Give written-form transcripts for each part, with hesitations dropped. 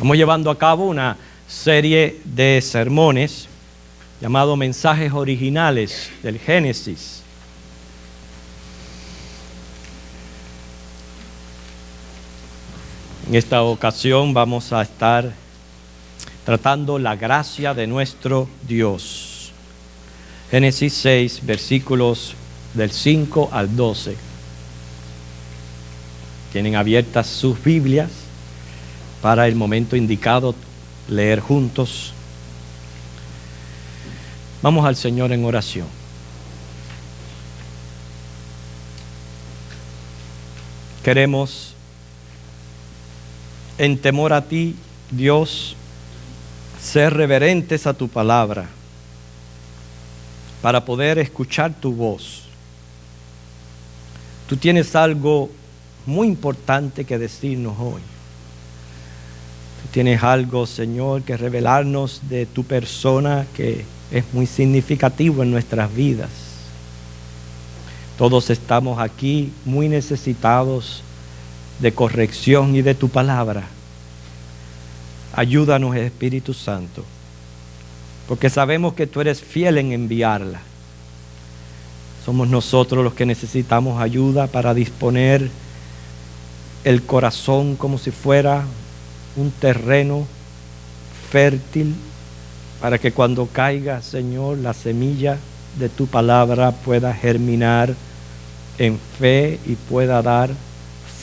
Estamos llevando a cabo una serie de sermones llamado Mensajes Originales del Génesis. En esta ocasión vamos a estar tratando la gracia de nuestro Dios. Génesis 6, versículos del 5 al 12. Tienen abiertas sus Biblias para el momento indicado leer juntos. Vamos al Señor en oración. Queremos, en temor a ti, Dios, ser reverentes a tu palabra para poder escuchar tu voz. Tú tienes algo muy importante que decirnos hoy. Tú tienes algo, Señor, que revelarnos de tu persona que es muy significativo en nuestras vidas. Todos estamos aquí muy necesitados de corrección y de tu palabra. Ayúdanos, Espíritu Santo, porque sabemos que tú eres fiel en enviarla. Somos nosotros los que necesitamos ayuda para disponer el corazón como si fuera un terreno fértil, para que cuando caiga, Señor, la semilla de tu palabra pueda germinar en fe y pueda dar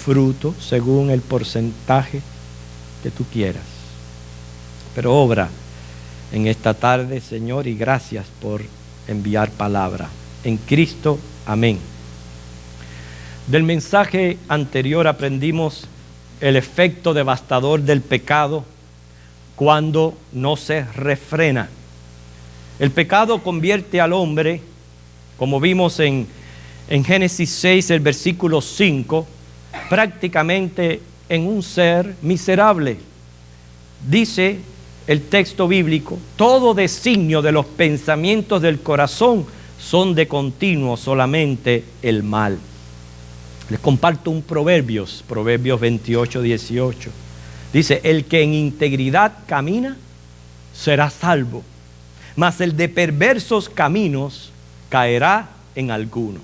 fruto según el porcentaje que tú quieras. Pero obra en esta tarde, Señor, y gracias por enviar palabra. En Cristo, amén. Del mensaje anterior aprendimos el efecto devastador del pecado cuando no se refrena. El pecado convierte al hombre, como vimos en Génesis 6, el versículo 5, prácticamente en un ser miserable. Dice el texto bíblico: todo designio de los pensamientos del corazón son de continuo solamente el mal. Les comparto un Proverbios 28, 18. Dice: el que en integridad camina será salvo, mas el de perversos caminos caerá en alguno.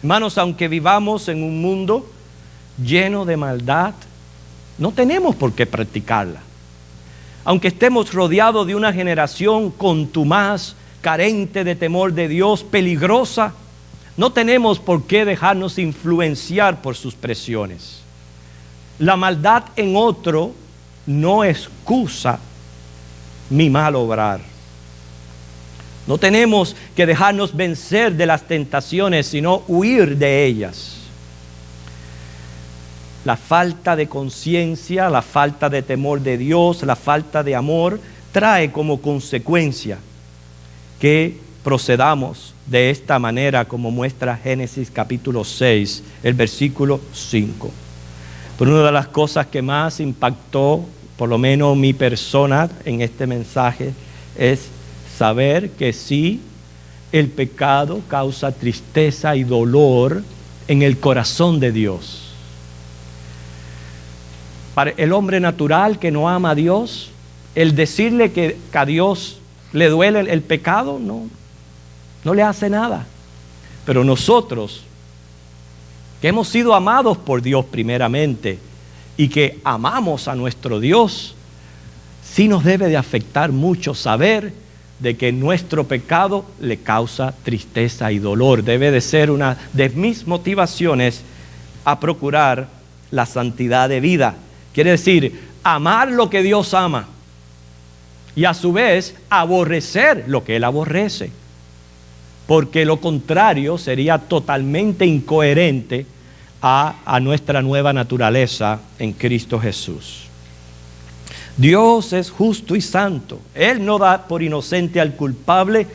Hermanos, aunque vivamos en un mundo lleno de maldad, no tenemos por qué practicarla. Aunque estemos rodeados de una generación contumaz, carente de temor de Dios, peligrosa, no tenemos por qué dejarnos influenciar por sus presiones. La maldad en otro no excusa mi mal obrar. No tenemos que dejarnos vencer de las tentaciones, sino huir de ellas. La falta de conciencia, la falta de temor de Dios, la falta de amor, trae como consecuencia que procedamos de esta manera, como muestra Génesis capítulo 6, el versículo 5. Pero una de las cosas que más impactó, por lo menos mi persona en este mensaje, es saber que sí, el pecado causa tristeza y dolor en el corazón de Dios. Para el hombre natural que no ama a Dios, el decirle que a Dios le duele el pecado, no le hace nada. Pero nosotros, que hemos sido amados por Dios primeramente y que amamos a nuestro Dios, sí nos debe de afectar mucho saber de que nuestro pecado le causa tristeza y dolor. Debe de ser una de mis motivaciones a procurar la santidad de vida. Quiere decir, amar lo que Dios ama y a su vez aborrecer lo que Él aborrece, porque lo contrario sería totalmente incoherente a nuestra nueva naturaleza en Cristo Jesús. Dios es justo y santo. Él no da por inocente al culpable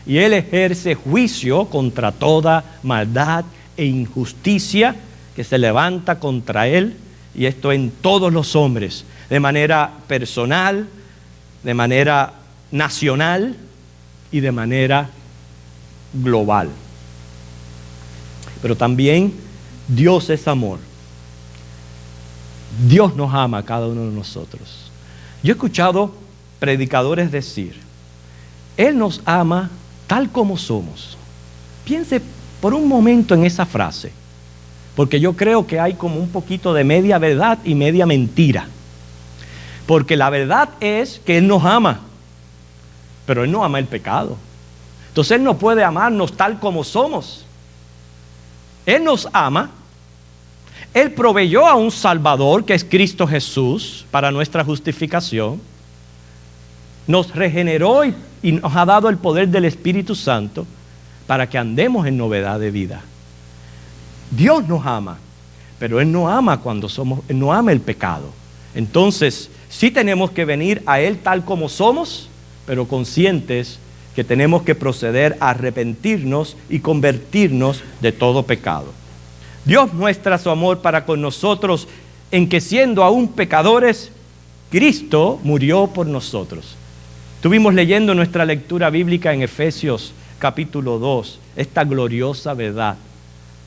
y Él ejerce juicio contra toda maldad e injusticia que se levanta contra Él, y esto en todos los hombres, de manera personal, de manera nacional y de manera global. Pero también Dios es amor. Dios nos ama a cada uno de nosotros. Yo he escuchado predicadores decir, Él nos ama tal como somos. Piense por un momento en esa frase, porque yo creo que hay como un poquito de media verdad y media mentira. Porque la verdad es que Él nos ama, pero Él no ama el pecado. Entonces Él no puede amarnos tal como somos. Él nos ama. Él proveyó a un Salvador, que es Cristo Jesús, para nuestra justificación. Nos regeneró y nos ha dado el poder del Espíritu Santo para que andemos en novedad de vida. Dios nos ama, pero Él no ama Él no ama el pecado. Entonces, sí tenemos que venir a Él tal como somos, pero conscientes que tenemos que proceder a arrepentirnos y convertirnos de todo pecado. Dios muestra su amor para con nosotros en que, siendo aún pecadores, Cristo murió por nosotros. Estuvimos leyendo nuestra lectura bíblica en Efesios capítulo 2, esta gloriosa verdad,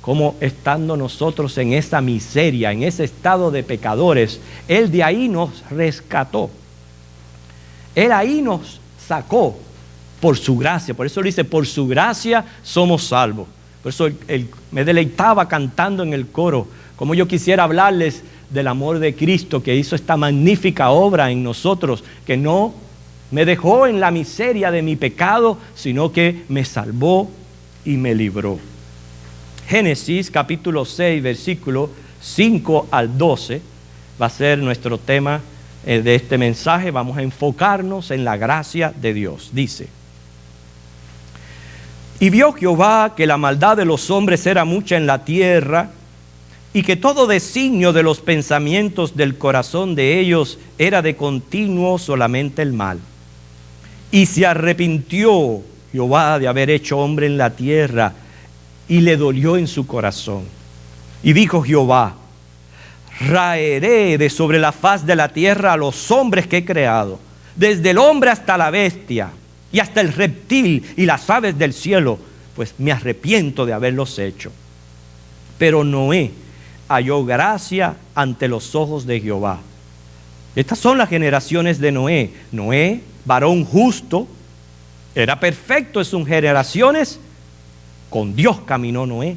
como estando nosotros en esa miseria, en ese estado de pecadores, Él de ahí nos rescató. Él ahí nos sacó por su gracia. Por eso dice, por su gracia somos salvos. Por eso me deleitaba cantando en el coro, como yo quisiera hablarles del amor de Cristo, que hizo esta magnífica obra en nosotros, que no me dejó en la miseria de mi pecado, sino que me salvó y me libró. Génesis capítulo 6, versículo 5 al 12, va a ser nuestro tema de este mensaje. Vamos a enfocarnos en la gracia de Dios. Dice: y vio Jehová que la maldad de los hombres era mucha en la tierra, y que todo designio de los pensamientos del corazón de ellos era de continuo solamente el mal. Y se arrepintió Jehová de haber hecho hombre en la tierra, y le dolió en su corazón. Y dijo Jehová: raeré de sobre la faz de la tierra a los hombres que he creado, desde el hombre hasta la bestia, y hasta el reptil y las aves del cielo, pues me arrepiento de haberlos hecho. Pero Noé halló gracia ante los ojos de Jehová. Estas son las generaciones de Noé. Noé, varón justo, era perfecto en sus generaciones. Con Dios caminó Noé.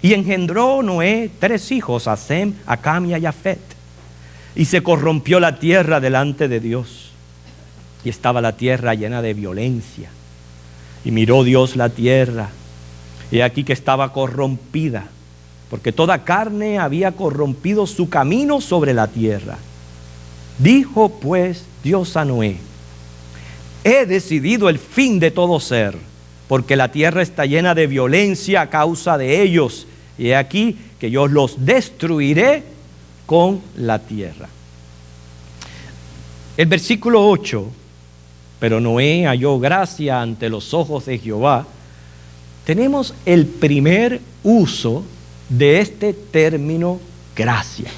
Y engendró Noé 3 hijos, a Sem, a Cam y a Jafet. Y se corrompió la tierra delante de Dios. Y estaba la tierra llena de violencia. Y miró Dios la tierra, y aquí que estaba corrompida, porque toda carne había corrompido su camino sobre la tierra. Dijo pues Dios a Noé: he decidido el fin de todo ser, porque la tierra está llena de violencia a causa de ellos, y he aquí que yo los destruiré con la tierra. El versículo 8, pero Noé halló gracia ante los ojos de Jehová. Tenemos el primer uso de este término gracia.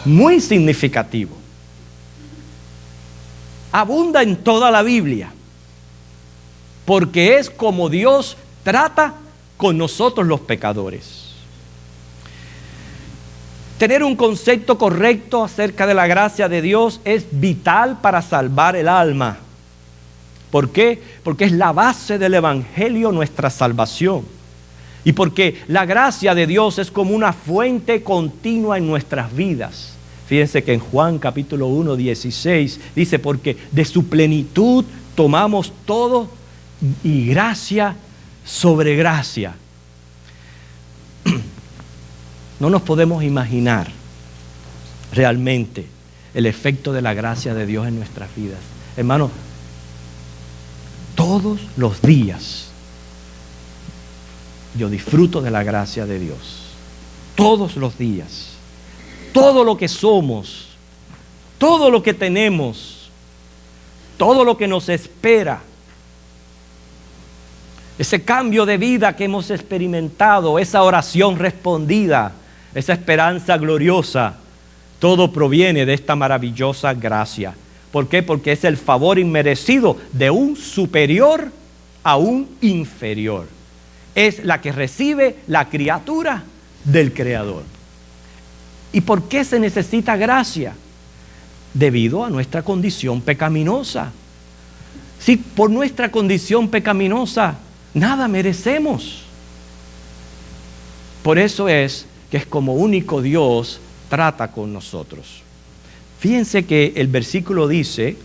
Muy significativo. Abunda en toda la Biblia, porque es como Dios trata con nosotros los pecadores. Tener un concepto correcto acerca de la gracia de Dios es vital para salvar el alma. ¿Por qué? Porque es la base del Evangelio, nuestra salvación. Y porque la gracia de Dios es como una fuente continua en nuestras vidas. Fíjense que en Juan capítulo 1, 16 dice: porque de su plenitud tomamos todo, y gracia sobre gracia. No nos podemos imaginar realmente el efecto de la gracia de Dios en nuestras vidas. Hermano, todos los días yo disfruto de la gracia de Dios. Todos los días. Todo lo que somos, todo lo que tenemos, todo lo que nos espera, ese cambio de vida que hemos experimentado, esa oración respondida, esa esperanza gloriosa, todo proviene de esta maravillosa gracia. ¿Por qué? Porque es el favor inmerecido de un superior a un inferior. Es la que recibe la criatura del Creador. ¿Y por qué se necesita gracia? Debido a nuestra condición pecaminosa. Si por nuestra condición pecaminosa nada merecemos. Por eso es que es como único Dios trata con nosotros. Fíjense que el versículo dice: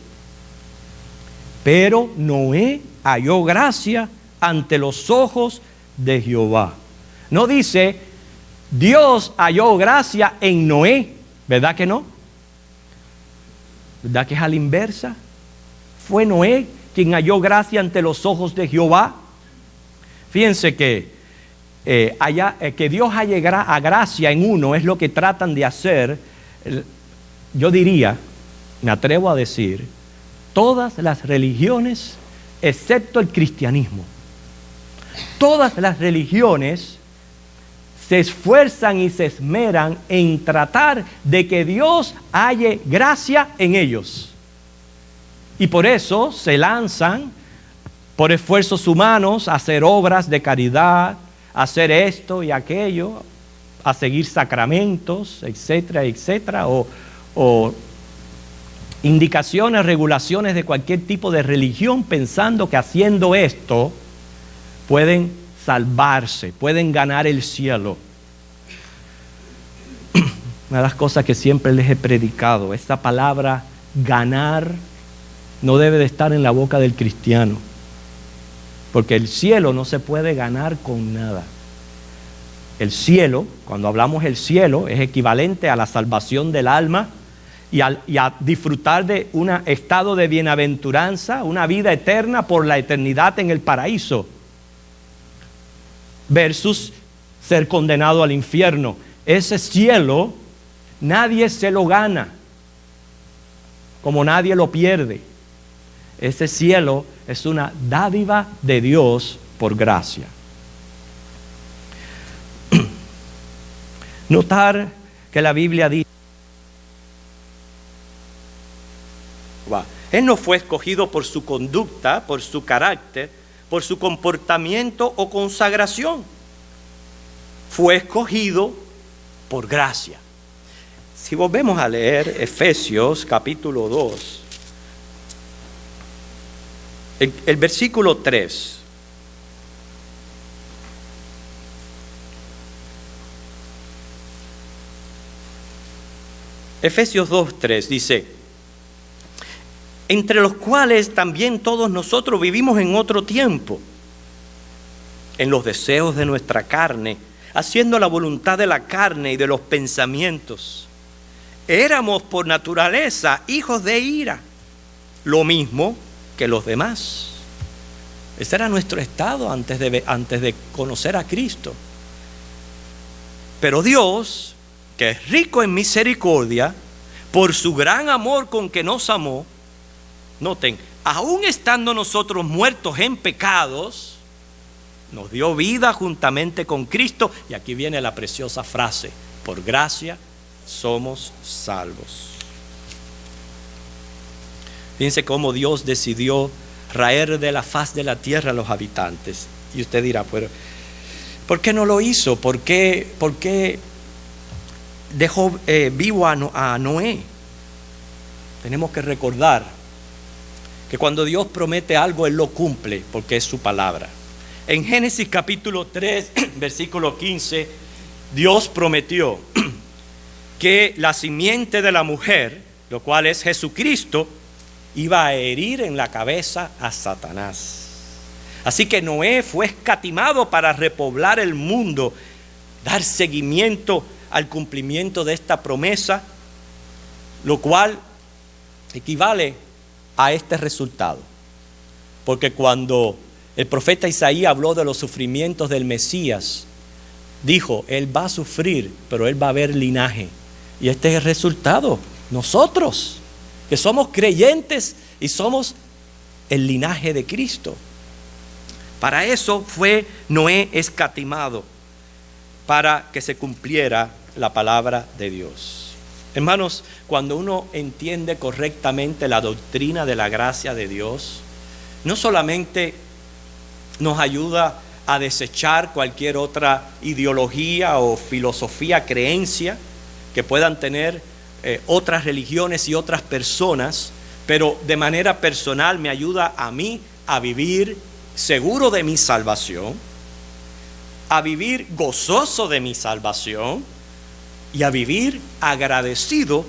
pero Noé halló gracia ante los ojos de Jehová. No dice Dios halló gracia en Noé, ¿verdad que no? ¿Verdad que es a la inversa? Fue Noé quien halló gracia ante los ojos de Jehová. Fíjense que que Dios halle a gracia en uno es lo que tratan de hacer. Yo diría, me atrevo a decir, todas las religiones excepto el cristianismo. Todas las religiones se esfuerzan y se esmeran en tratar de que Dios halle gracia en ellos. Y por eso se lanzan por esfuerzos humanos a hacer obras de caridad, a hacer esto y aquello, a seguir sacramentos, etcétera, etcétera, o indicaciones, regulaciones de cualquier tipo de religión, pensando que haciendo esto pueden salvarse, pueden ganar el cielo. Una de las cosas que siempre les he predicado, esta palabra ganar no debe de estar en la boca del cristiano, porque el cielo no se puede ganar con nada. El cielo, cuando hablamos del cielo, es equivalente a la salvación del alma y a disfrutar de un estado de bienaventuranza, una vida eterna por la eternidad en el paraíso, versus ser condenado al infierno. Ese cielo nadie se lo gana, como nadie lo pierde. Ese cielo es una dádiva de Dios por gracia. Notar que la Biblia dice: Él no fue escogido por su conducta, por su carácter, por su comportamiento o consagración. Fue escogido por gracia. Si volvemos a leer Efesios capítulo 2, el versículo 3. Efesios 2:3 dice: entre los cuales también todos nosotros vivimos en otro tiempo, en los deseos de nuestra carne, haciendo la voluntad de la carne y de los pensamientos. Éramos por naturaleza hijos de ira, lo mismo que los demás. Ese era nuestro estado antes de conocer a Cristo. Pero Dios, que es rico en misericordia, por su gran amor con que nos amó, noten, aún estando nosotros muertos en pecados, nos dio vida juntamente con Cristo. Y aquí viene la preciosa frase: por gracia somos salvos. Fíjense cómo Dios decidió raer de la faz de la tierra a los habitantes. Y usted dirá, pero ¿por qué no lo hizo? ¿Por qué dejó vivo a Noé? Tenemos que recordar que cuando Dios promete algo, Él lo cumple, porque es su palabra. En Génesis capítulo 3, versículo 15, Dios prometió que la simiente de la mujer, lo cual es Jesucristo, iba a herir en la cabeza a Satanás. Así que Noé fue escatimado para repoblar el mundo, dar seguimiento al cumplimiento de esta promesa, lo cual equivale a este resultado. Porque cuando el profeta Isaías habló de los sufrimientos del Mesías, dijo: Él va a sufrir, pero Él va a ver linaje. Y este es el resultado. Nosotros, que somos creyentes y somos el linaje de Cristo. Para eso fue Noé escatimado, para que se cumpliera la palabra de Dios. Hermanos, cuando uno entiende correctamente la doctrina de la gracia de Dios, no solamente nos ayuda a desechar cualquier otra ideología o filosofía, creencia que puedan tener otras religiones y otras personas, pero de manera personal me ayuda a mí a vivir seguro de mi salvación, a vivir gozoso de mi salvación y a vivir agradecido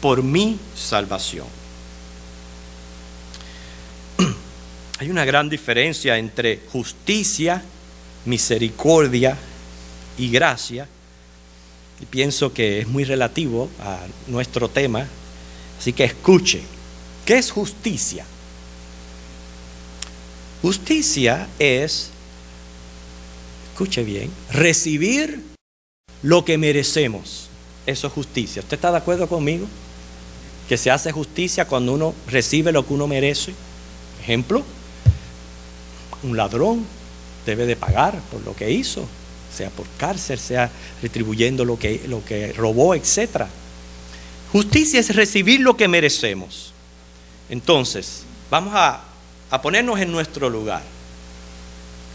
por mi salvación. Hay una gran diferencia entre justicia, misericordia y gracia, y pienso que es muy relativo a nuestro tema, así que escuche. ¿Qué es justicia? Justicia es, escuche bien, recibir lo que merecemos. Eso es justicia. ¿Usted está de acuerdo conmigo? Que se hace justicia cuando uno recibe lo que uno merece. Ejemplo, un ladrón debe de pagar por lo que hizo, sea por cárcel, sea retribuyendo lo que robó, etc. Justicia es recibir lo que merecemos. Entonces, vamos a ponernos en nuestro lugar.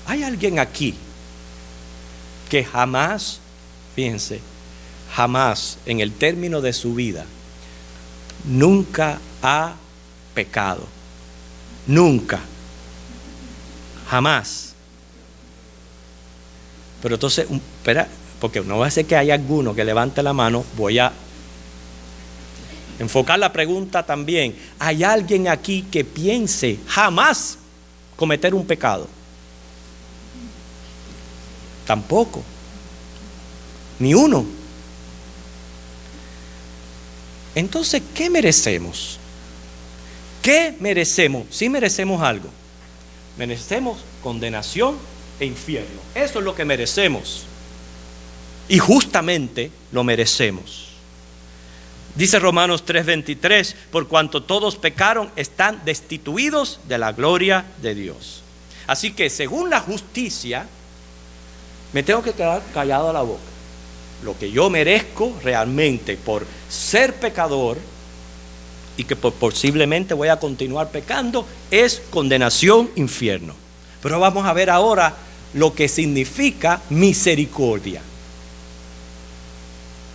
¿Hay alguien aquí que jamás, fíjense, jamás en el término de su vida, nunca ha pecado? Nunca. Jamás. Pero entonces, espera, porque no va a ser que haya alguno que levante la mano. Voy a enfocar la pregunta también. ¿Hay alguien aquí que piense jamás cometer un pecado? Tampoco. Ni uno. Entonces, ¿qué merecemos? ¿Qué merecemos? Sí merecemos algo. Merecemos condenación e infierno. Eso es lo que merecemos. Y justamente lo merecemos. Dice Romanos 3:23, por cuanto todos pecaron, están destituidos de la gloria de Dios. Así que según la justicia, me tengo que quedar callado a la boca. Lo que yo merezco realmente por ser pecador y que posiblemente voy a continuar pecando es condenación, infierno. Pero vamos a ver ahora lo que significa misericordia.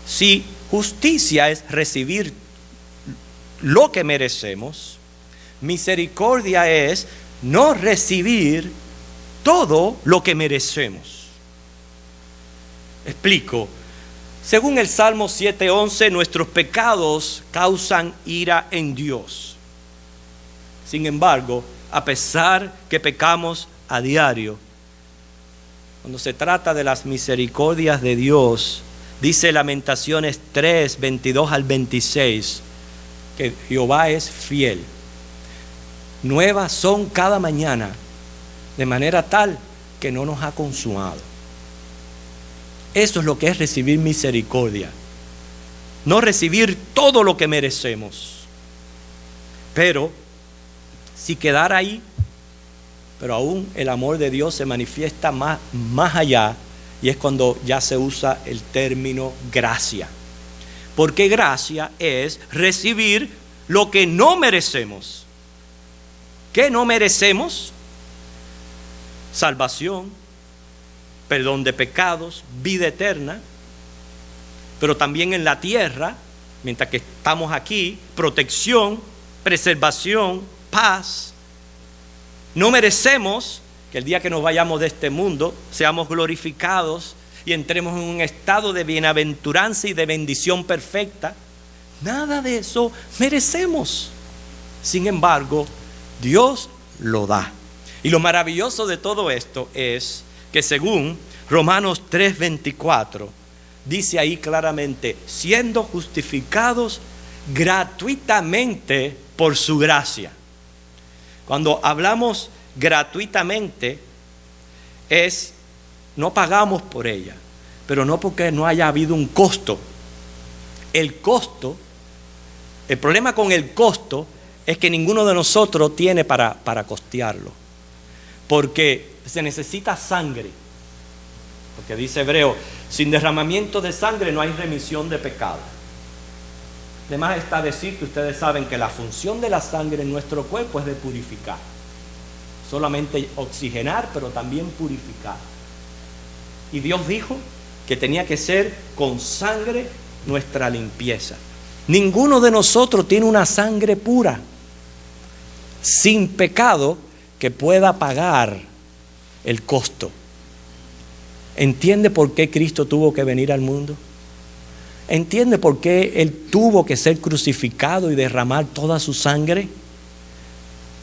Si justicia es recibir lo que merecemos, misericordia es no recibir todo lo que merecemos. Explico. Según el Salmo 7:11, nuestros pecados causan ira en Dios. Sin embargo, a pesar que pecamos a diario, cuando se trata de las misericordias de Dios, dice Lamentaciones 3:22 al 26, que Jehová es fiel. Nuevas son cada mañana, de manera tal que no nos ha consumado. Eso es lo que es recibir misericordia. No recibir todo lo que merecemos. Pero, si quedara ahí, pero aún el amor de Dios se manifiesta más allá, y es cuando ya se usa el término gracia. Porque gracia es recibir lo que no merecemos. ¿Qué no merecemos? Salvación, perdón de pecados, vida eterna, pero también en la tierra, mientras que estamos aquí, protección, preservación, paz. No merecemos que el día que nos vayamos de este mundo seamos glorificados y entremos en un estado de bienaventuranza y de bendición perfecta. Nada de eso merecemos. Sin embargo, Dios lo da. Y lo maravilloso de todo esto es que según Romanos 3:24, dice ahí claramente, siendo justificados gratuitamente por su gracia. Cuando hablamos gratuitamente, no pagamos por ella, pero no porque no haya habido un costo. El problema con el costo es que ninguno de nosotros tiene para costearlo, porque se necesita sangre. Porque dice Hebreo, sin derramamiento de sangre no hay remisión de pecado. Además está decir que ustedes saben que la función de la sangre en nuestro cuerpo es de purificar. Solamente oxigenar, pero también purificar. Y Dios dijo que tenía que ser con sangre nuestra limpieza. Ninguno de nosotros tiene una sangre pura, sin pecado, que pueda pagar el costo. ¿Entiende por qué Cristo tuvo que venir al mundo? ¿Entiende por qué Él tuvo que ser crucificado y derramar toda su sangre?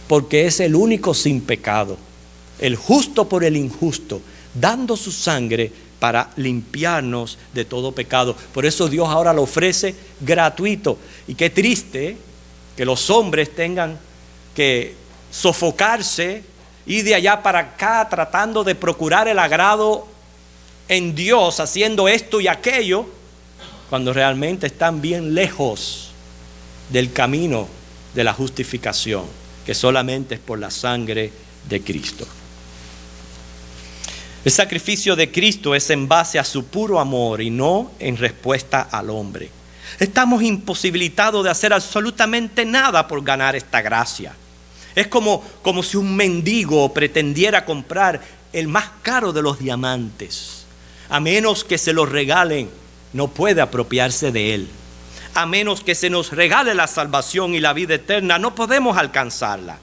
Porque es el único sin pecado, el justo por el injusto, dando su sangre para limpiarnos de todo pecado. Por eso Dios ahora lo ofrece gratuito. Y qué triste que los hombres tengan que sofocarse, ir de allá para acá tratando de procurar el agrado en Dios, haciendo esto y aquello, cuando realmente están bien lejos del camino de la justificación, que solamente es por la sangre de Cristo. El sacrificio de Cristo es en base a su puro amor y no en respuesta al hombre. Estamos imposibilitados de hacer absolutamente nada por ganar esta gracia. Es como si un mendigo pretendiera comprar el más caro de los diamantes. A menos que se lo regalen, no puede apropiarse de él. A menos que se nos regale la salvación y la vida eterna, no podemos alcanzarla.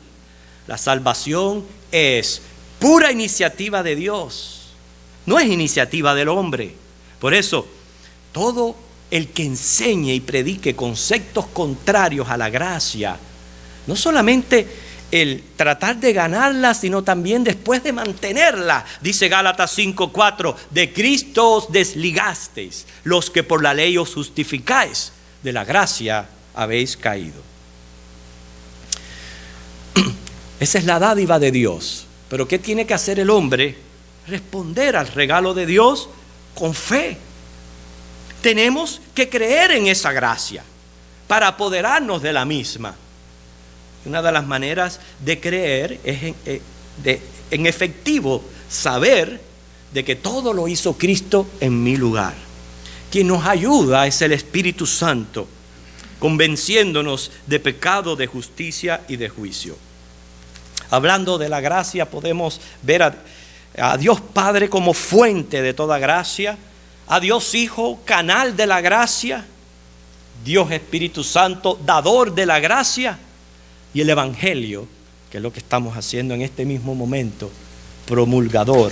La salvación es pura iniciativa de Dios, no es iniciativa del hombre. Por eso, todo el que enseñe y predique conceptos contrarios a la gracia, no solamente el tratar de ganarla, sino también después de mantenerla. Dice Gálatas 5:4, de Cristo os desligasteis, los que por la ley os justificáis, de la gracia habéis caído. Esa es la dádiva de Dios. Pero ¿qué tiene que hacer el hombre? Responder al regalo de Dios con fe. Tenemos que creer en esa gracia para apoderarnos de la misma. Una de las maneras de creer es en efectivo saber de que todo lo hizo Cristo en mi lugar. Quien nos ayuda es el Espíritu Santo, convenciéndonos de pecado, de justicia y de juicio. Hablando de la gracia, podemos ver a Dios Padre como fuente de toda gracia, a Dios Hijo, canal de la gracia, Dios Espíritu Santo, dador de la gracia, y el Evangelio, que es lo que estamos haciendo en este mismo momento, promulgador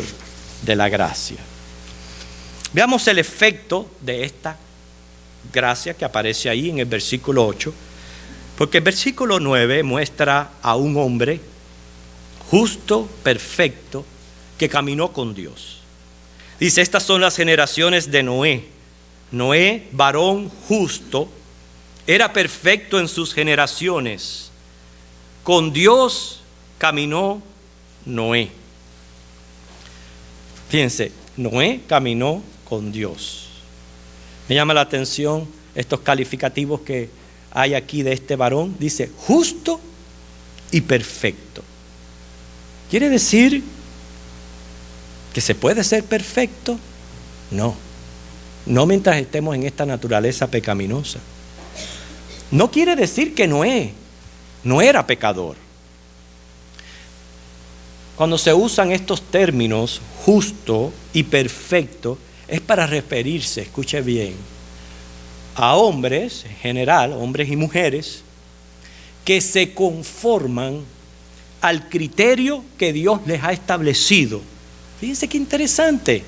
de la gracia. Veamos el efecto de esta gracia que aparece ahí en el versículo 8, porque el versículo 9 muestra a un hombre justo, perfecto, que caminó con Dios. Dice, estas son las generaciones de Noé. Noé, varón justo, era perfecto en sus generaciones. Con Dios caminó Noé. Fíjense, Noé caminó con Dios. Me llama la atención estos calificativos que hay aquí de este varón. Dice, justo y perfecto. ¿Quiere decir que se puede ser perfecto? No. No mientras estemos en esta naturaleza pecaminosa. No quiere decir que Noé no era pecador. Cuando se usan estos términos, justo y perfecto, es para referirse, escuche bien, a hombres, en general, hombres y mujeres, que se conforman al criterio que Dios les ha establecido. Fíjense qué interesante.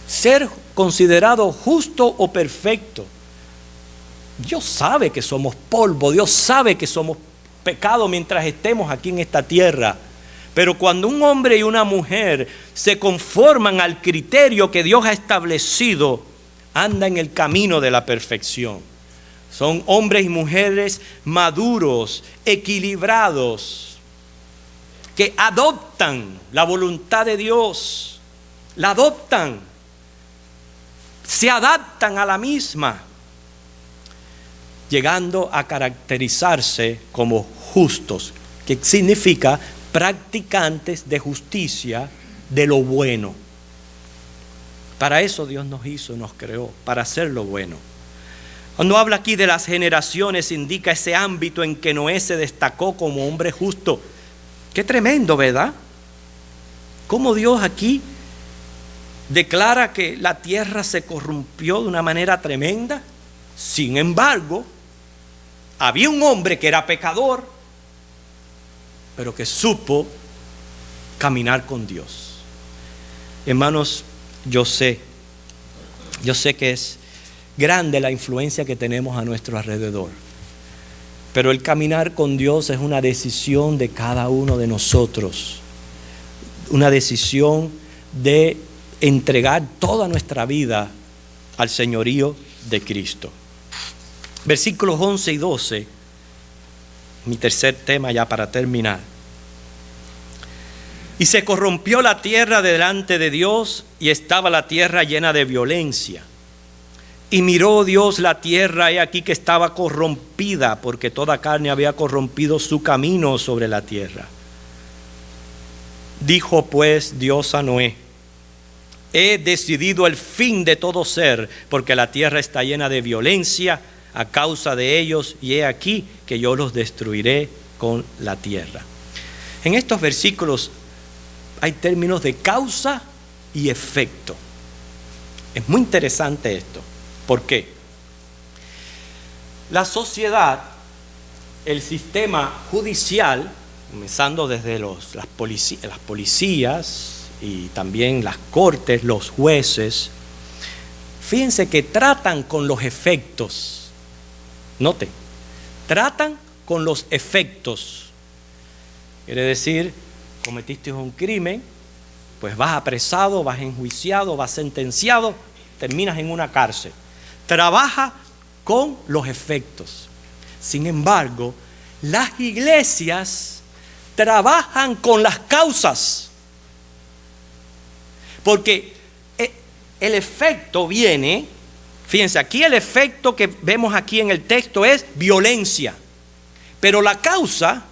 Ser considerado justo o perfecto. Dios sabe que somos polvo, Dios sabe que somos pecado mientras estemos aquí en esta tierra. Pero cuando un hombre y una mujer se conforman al criterio que Dios ha establecido, anda en el camino de la perfección. Son hombres y mujeres maduros, equilibrados, que adoptan la voluntad de Dios, la adoptan, se adaptan a la misma, llegando a caracterizarse como justos, que significa practicantes de justicia, de lo bueno. Para eso Dios nos hizo, nos creó, para hacer lo bueno. Cuando habla aquí de las generaciones, indica ese ámbito en que Noé se destacó como hombre justo. Qué tremendo, ¿verdad? Cómo Dios aquí declara que la tierra se corrompió de una manera tremenda. Sin embargo, había un hombre que era pecador, pero que supo caminar con Dios. Hermanos, yo sé que es grande la influencia que tenemos a nuestro alrededor, pero el caminar con Dios es una decisión de cada uno de nosotros, una decisión de entregar toda nuestra vida al señorío de Cristo. Versículos 11 y 12, mi tercer tema ya para terminar. Y se corrompió la tierra delante de Dios, y estaba la tierra llena de violencia. Y miró Dios la tierra, he aquí que estaba corrompida, porque toda carne había corrompido su camino sobre la tierra. Dijo pues Dios a Noé: he decidido el fin de todo ser, porque la tierra está llena de violencia a causa de ellos, y he aquí que yo los destruiré con la tierra. En estos versículos hay términos de causa y efecto. Es muy interesante esto. ¿Por qué? La sociedad, el sistema judicial, comenzando desde las policías y también las cortes, los jueces, fíjense que tratan con los efectos. Note, tratan con los efectos. Quiere decir, cometiste un crimen, pues vas apresado, vas enjuiciado, vas sentenciado, terminas en una cárcel. Trabaja con los efectos. Sin embargo, las iglesias trabajan con las causas. Porque el efecto viene, fíjense, aquí el efecto que vemos aquí en el texto es violencia. Pero la causa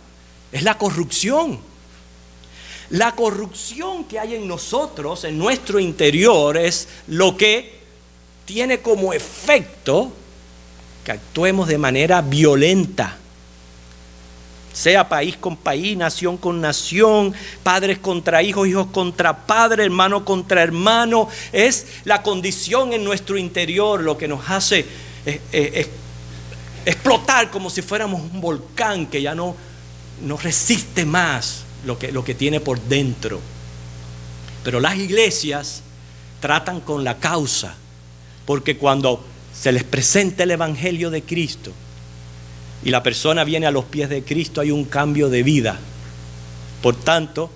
es la corrupción. La corrupción que hay en nosotros, en nuestro interior, es lo que tiene como efecto que actuemos de manera violenta. Sea país con país, nación con nación, padres contra hijos, hijos contra padres, hermano contra hermano. Es la condición en nuestro interior lo que nos hace explotar como si fuéramos un volcán que ya no resiste más lo que tiene por dentro. Pero las iglesias tratan con la causa, porque cuando se les presenta el evangelio de Cristo y la persona viene a los pies de Cristo, hay un cambio de vida. Por tanto,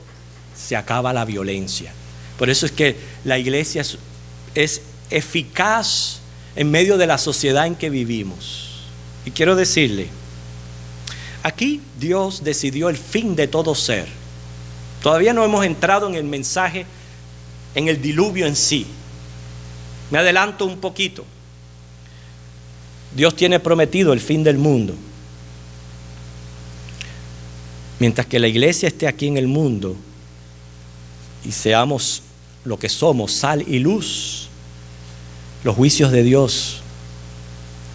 se acaba la violencia. Por eso es que la iglesia es eficaz en medio de la sociedad en que vivimos. Y quiero decirle, aquí Dios decidió el fin de todo ser. Todavía no hemos entrado en el mensaje, en el diluvio en sí. Me adelanto un poquito. Dios tiene prometido el fin del mundo. Mientras que la iglesia esté aquí en el mundo y seamos lo que somos, sal y luz, los juicios de Dios,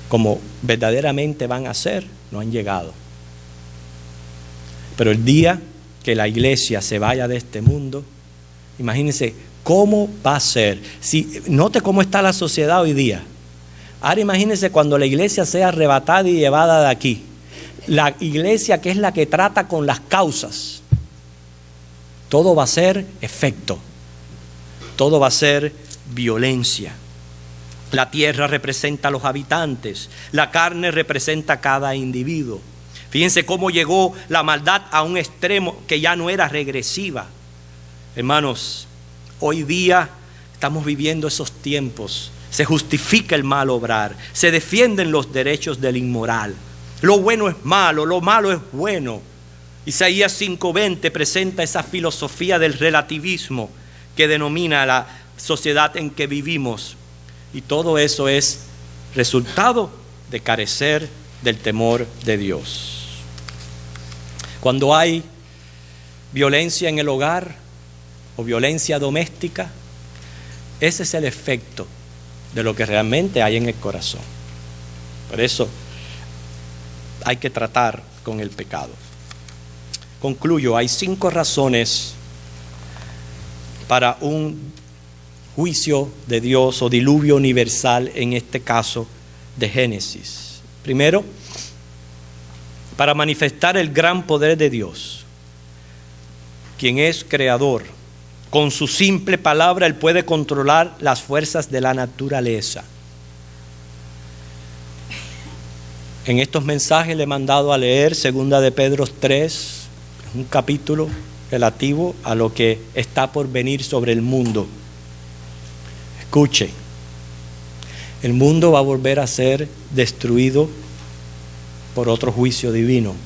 como verdaderamente van a ser, no han llegado. Pero el día que la iglesia se vaya de este mundo, imagínense cómo va a ser. Note cómo está la sociedad hoy día. Ahora imagínense cuando la iglesia sea arrebatada y llevada de aquí. La iglesia, que es la que trata con las causas, todo va a ser efecto, todo va a ser violencia. La tierra representa a los habitantes, la carne representa a cada individuo. Fíjense cómo llegó la maldad a un extremo que ya no era regresiva. Hermanos, hoy día estamos viviendo esos tiempos. Se justifica el mal obrar, se defienden los derechos del inmoral. Lo bueno es malo, lo malo es bueno. Isaías 5:20 presenta esa filosofía del relativismo que denomina la sociedad en que vivimos. Y todo eso es resultado de carecer del temor de Dios. Cuando hay violencia en el hogar o violencia doméstica, ese es el efecto de lo que realmente hay en el corazón. Por eso hay que tratar con el pecado. Concluyo, hay 5 razones para un juicio de Dios o diluvio universal, en este caso de Génesis. Primero, para manifestar el gran poder de Dios, quien es creador. Con su simple palabra Él puede controlar las fuerzas de la naturaleza. En estos mensajes le he mandado a leer 2 de Pedro 3, un capítulo relativo a lo que está por venir sobre el mundo. Escuche, el mundo va a volver a ser destruido por otro juicio divino.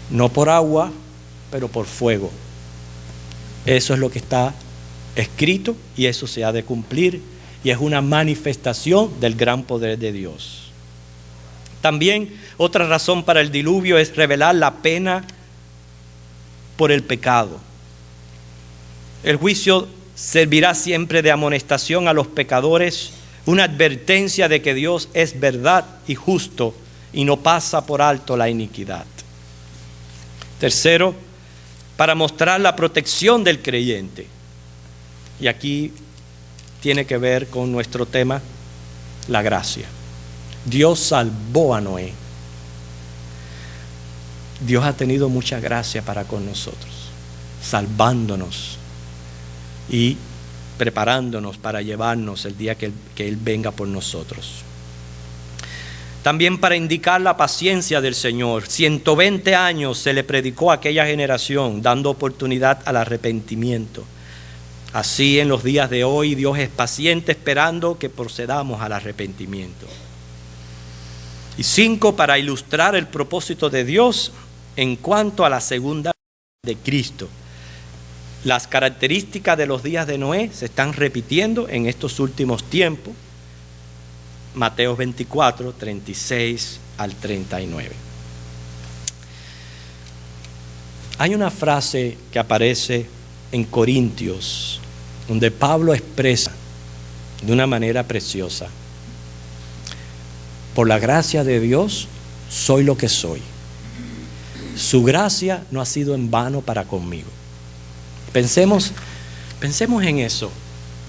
No por agua, pero por fuego. Eso es lo que está escrito y eso se ha de cumplir y es una manifestación del gran poder de Dios. También otra razón para el diluvio es revelar la pena por el pecado. El juicio servirá siempre de amonestación a los pecadores, una advertencia de que Dios es verdad y justo y no pasa por alto la iniquidad. Tercero, para mostrar la protección del creyente. Y aquí tiene que ver con nuestro tema, la gracia. Dios salvó a Noé. Dios ha tenido mucha gracia para con nosotros, salvándonos y preparándonos para llevarnos el día que Él venga por nosotros. También para indicar la paciencia del Señor. 120 años se le predicó a aquella generación, dando oportunidad al arrepentimiento. Así en los días de hoy Dios es paciente esperando que procedamos al arrepentimiento. Y 5, para ilustrar el propósito de Dios en cuanto a la segunda venida de Cristo. Las características de los días de Noé se están repitiendo en estos últimos tiempos. Mateo 24, 36 al 39. Hay una frase que aparece en Corintios, donde Pablo expresa de una manera preciosa: por la gracia de Dios soy lo que soy. Su gracia no ha sido en vano para conmigo. Pensemos en eso,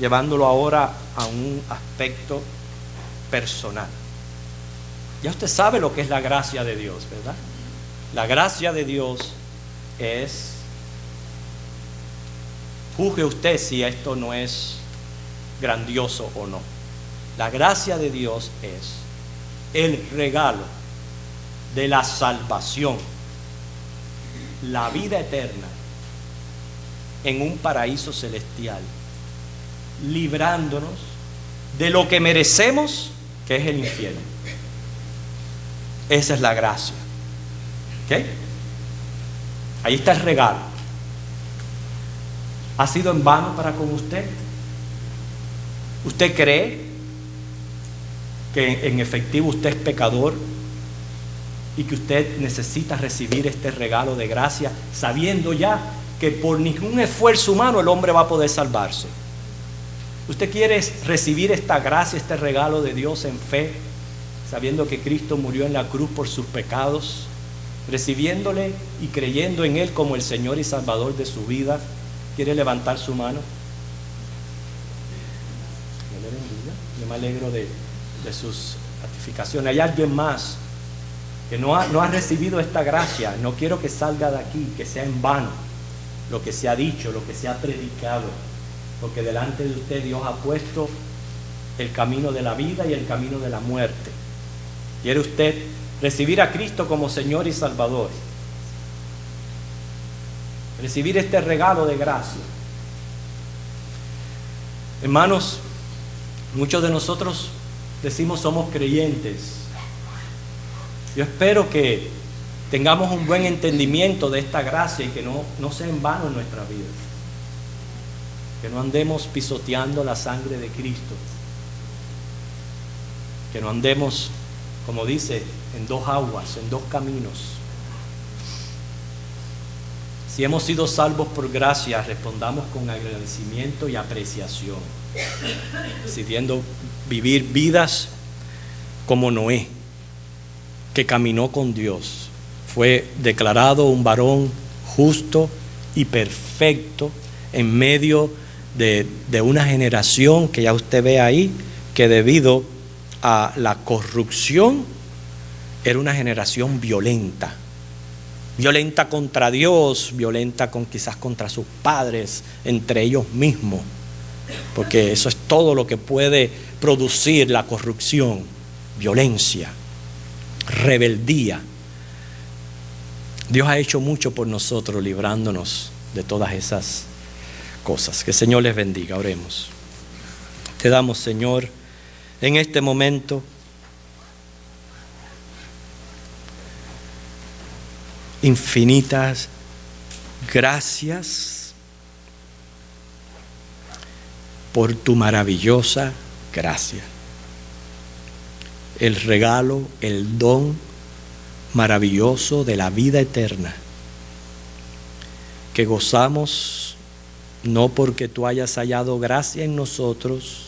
llevándolo ahora a un aspecto personal. Ya usted sabe lo que es la gracia de Dios, ¿verdad? La gracia de Dios es, juzgue usted si esto no es grandioso o no. La gracia de Dios es el regalo de la salvación, la vida eterna en un paraíso celestial, librándonos de lo que merecemos, que es el infierno. Esa es la gracia. ¿Ok? Ahí está el regalo. ¿Ha sido en vano para con usted? ¿Usted cree que en efectivo usted es pecador y que usted necesita recibir este regalo de gracia, sabiendo ya que por ningún esfuerzo humano el hombre va a poder salvarse? ¿Usted quiere recibir esta gracia, este regalo de Dios en fe, sabiendo que Cristo murió en la cruz por sus pecados, recibiéndole y creyendo en Él como el Señor y Salvador de su vida? ¿Quiere levantar su mano? Dios le bendiga. Yo me alegro de sus ratificaciones. ¿Hay alguien más que no ha recibido esta gracia? No quiero que salga de aquí, que sea en vano lo que se ha dicho, lo que se ha predicado, porque delante de usted Dios ha puesto el camino de la vida y el camino de la muerte. ¿Quiere usted recibir a Cristo como Señor y Salvador? Recibir este regalo de gracia. Hermanos, muchos de nosotros decimos somos creyentes. Yo espero que tengamos un buen entendimiento de esta gracia y que no sea en vano en nuestra vida. Que no andemos pisoteando la sangre de Cristo. Que no andemos, como dice, en dos aguas, en dos caminos. Si hemos sido salvos por gracia, respondamos con agradecimiento y apreciación, decidiendo vivir vidas como Noé, que caminó con Dios. Fue declarado un varón justo y perfecto en medio de una generación que ya usted ve ahí, que debido a la corrupción era una generación violenta. Violenta contra Dios, violenta quizás contra sus padres, entre ellos mismos. Porque eso es todo lo que puede producir la corrupción, violencia, rebeldía. Dios ha hecho mucho por nosotros, librándonos de todas esas cosas. Que el Señor les bendiga. Oremos. Te damos, Señor, en este momento infinitas gracias por tu maravillosa gracia. El regalo, el don maravilloso de la vida eterna, que gozamos no porque tú hayas hallado gracia en nosotros,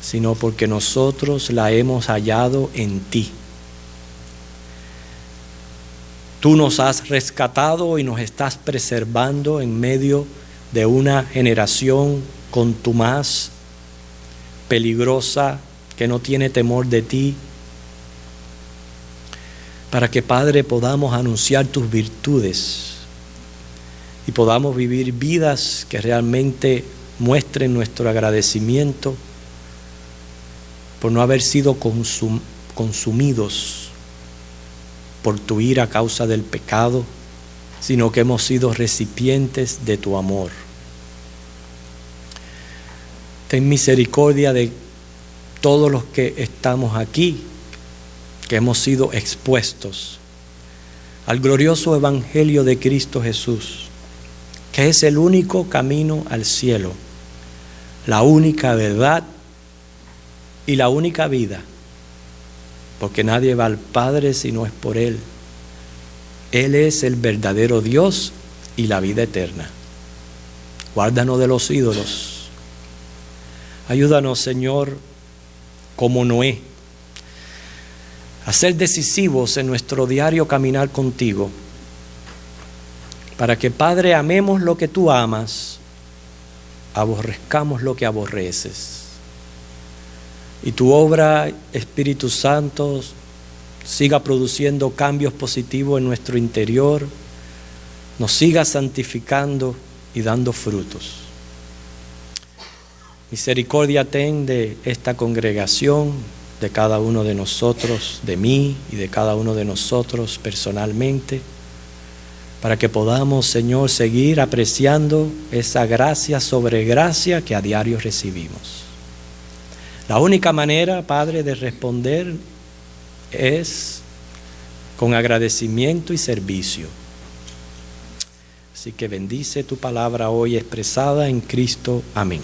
sino porque nosotros la hemos hallado en ti. Tú nos has rescatado y nos estás preservando en medio de una generación contumaz, peligrosa, que no tiene temor de ti, para que, Padre, podamos anunciar tus virtudes y podamos vivir vidas que realmente muestren nuestro agradecimiento por no haber sido consumidos por tu ira a causa del pecado, sino que hemos sido recipientes de tu amor. Ten misericordia de todos los que estamos aquí, que hemos sido expuestos al glorioso evangelio de Cristo Jesús, que es el único camino al cielo, la única verdad y la única vida, porque nadie va al Padre si no es por Él. Él es el verdadero Dios y la vida eterna. Guárdanos de los ídolos. Ayúdanos, Señor, como Noé, a ser decisivos en nuestro diario caminar contigo, para que, Padre, amemos lo que tú amas, aborrezcamos lo que aborreces, y tu obra, Espíritu Santo, siga produciendo cambios positivos en nuestro interior, nos siga santificando y dando frutos. Misericordia ten de esta congregación, de cada uno de nosotros, de mí y de cada uno de nosotros personalmente, para que podamos, Señor, seguir apreciando esa gracia sobre gracia que a diario recibimos. La única manera, Padre, de responder es con agradecimiento y servicio. Así que bendice tu palabra hoy expresada en Cristo. Amén.